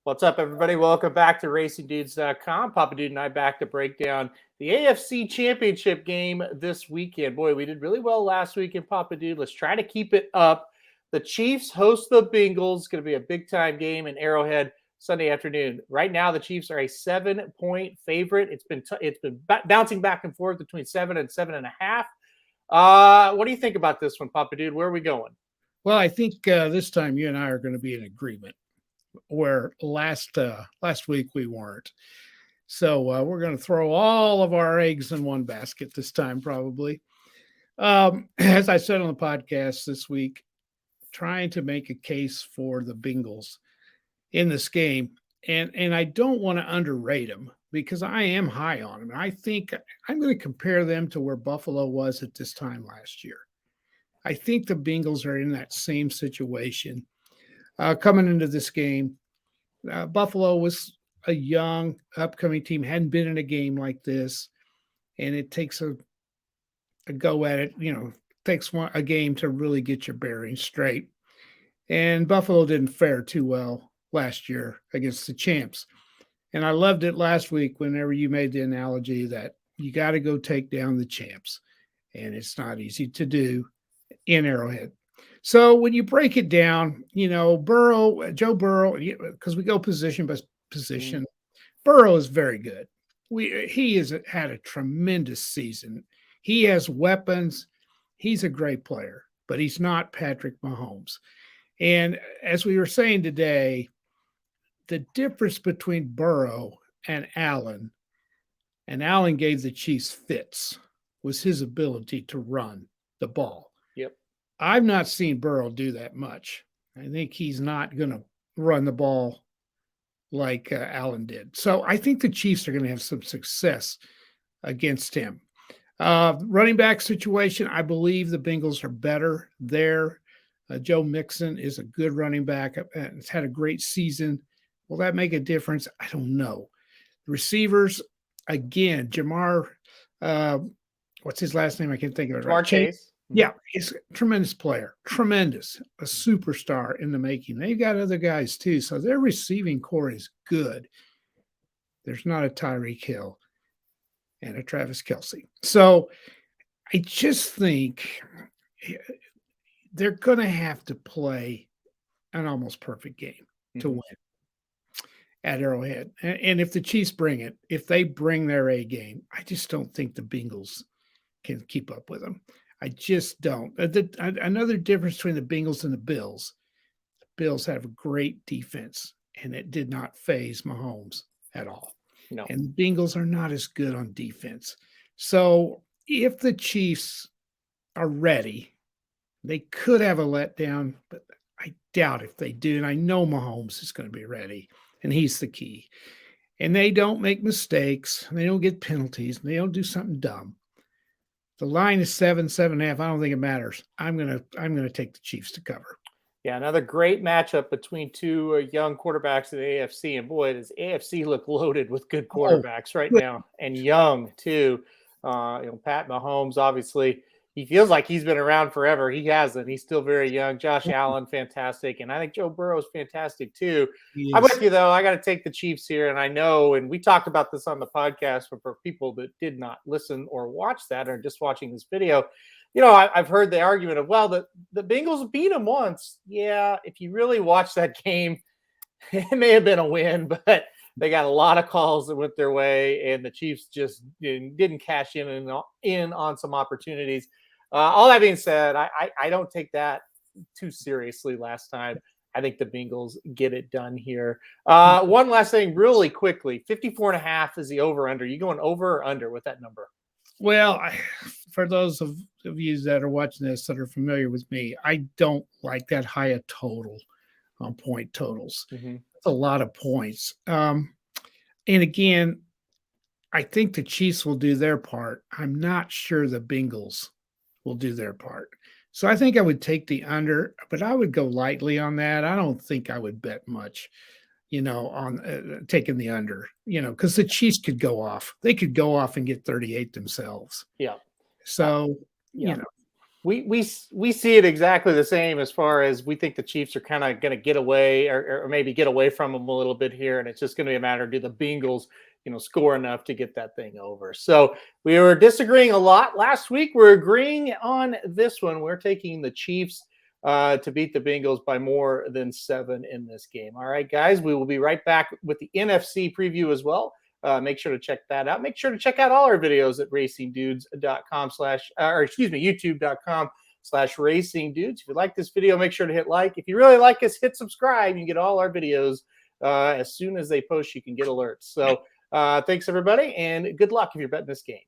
What's up, everybody? Welcome back to RacingDudes.com. Papa Dude and I back to break down the AFC Championship game this weekend. Boy, we did really well last weekend, Papa Dude. Let's try to keep it up. The Chiefs host the Bengals. It's going to be a big-time game in Arrowhead Sunday afternoon. Right now, the Chiefs are a 7-point favorite. It's been bouncing back and forth between 7 and 7.5. What do you think about this one, Papa Dude? Where are we going? Well, I think this time you and I are going to be in agreement, where last week we weren't. So we're going to throw all of our eggs in one basket this time, probably. As I said on the podcast this week, trying to make a case for the Bengals in this game. And I don't want to underrate them because I am high on them. I think I'm going to compare them to where Buffalo was at this time last year. I think the Bengals are in that same situation. Coming into this game, Buffalo was a young, upcoming team, hadn't been in a game like this, and it takes a go at it. Takes a game to really get your bearings straight. And Buffalo didn't fare too well last year against the champs. And I loved it last week whenever you made the analogy that you got to go take down the champs, and it's not easy to do in Arrowhead. So when you break it down, Joe Burrow, because we go position by position, Burrow is very good. He has had a tremendous season. He has weapons. He's a great player, but he's not Patrick Mahomes. And as we were saying today, the difference between Burrow and Allen gave the Chiefs fits, was his ability to run the ball. I've not seen Burrow do that much. I think he's not going to run the ball like Allen did. So I think the Chiefs are going to have some success against him. Running back situation, I believe the Bengals are better there. Joe Mixon is a good running back. Has had a great season. Will that make a difference? I don't know. The receivers, again, Jamar, what's his last name? I can't think of it. Jamar Chase. Yeah, he's a tremendous player, a superstar in the making. They've got other guys too, so their receiving core is good. There's not a Tyreek Hill and a Travis Kelce. So I just think they're going to have to play an almost perfect game to win at Arrowhead. And if the Chiefs bring it, if they bring their A game, I just don't think the Bengals can keep up with them. I just don't. Another difference between the Bengals and the Bills have a great defense, and it did not faze Mahomes at all. No. And the Bengals are not as good on defense. So if the Chiefs are ready, they could have a letdown, but I doubt if they do. And I know Mahomes is going to be ready, and he's the key. And they don't make mistakes. They don't get penalties. And they don't do something dumb. The line is 7.5. I don't think it matters. I'm gonna take the Chiefs to cover. Yeah, another great matchup between two young quarterbacks in the AFC. And boy, does AFC look loaded with good quarterbacks right now, and young too. Pat Mahomes, obviously, he feels like he's been around forever. He hasn't. He's still very young. Josh Allen, fantastic. And I think Joe Burrow is fantastic too. I'm with you, though. I got to take the Chiefs here. And I know, and we talked about this on the podcast, but for people that did not listen or watch that or just watching this video, I've heard the argument of, well, the Bengals beat them once. Yeah, if you really watch that game, it may have been a win, but they got a lot of calls that went their way, and the Chiefs just didn't cash in on some opportunities. All that being said, I don't take that too seriously last time. I think the Bengals get it done here. One last thing really quickly, 54.5 is the over-under. You going over or under with that number? Well, for those of you that are watching this that are familiar with me, I don't like that high a total on point totals. That's a lot of points. And again, I think the Chiefs will do their part. I'm not sure the Bengals will do their part. So I think I would take the under, but I would go lightly on that. I don't think I would bet much, on taking the under, because the Chiefs could go off. They could go off and get 38 themselves. Yeah. So, We see it exactly the same as far as we think the Chiefs are kind of going to get away or maybe get away from them a little bit here, and it's just going to be a matter of do the Bengals score enough to get that thing over. So we were disagreeing a lot last week. We're agreeing on this one. We're taking the Chiefs to beat the Bengals by more than 7 in this game. All right, guys, we will be right back with the NFC preview as well. Make sure to check that out. Make sure to check out all our videos at youtube.com/racingdudes. If you like this video, make sure to hit like. If you really like us, hit subscribe. You can get all our videos as soon as they post. You can get alerts. So thanks, everybody, and good luck if you're betting this game.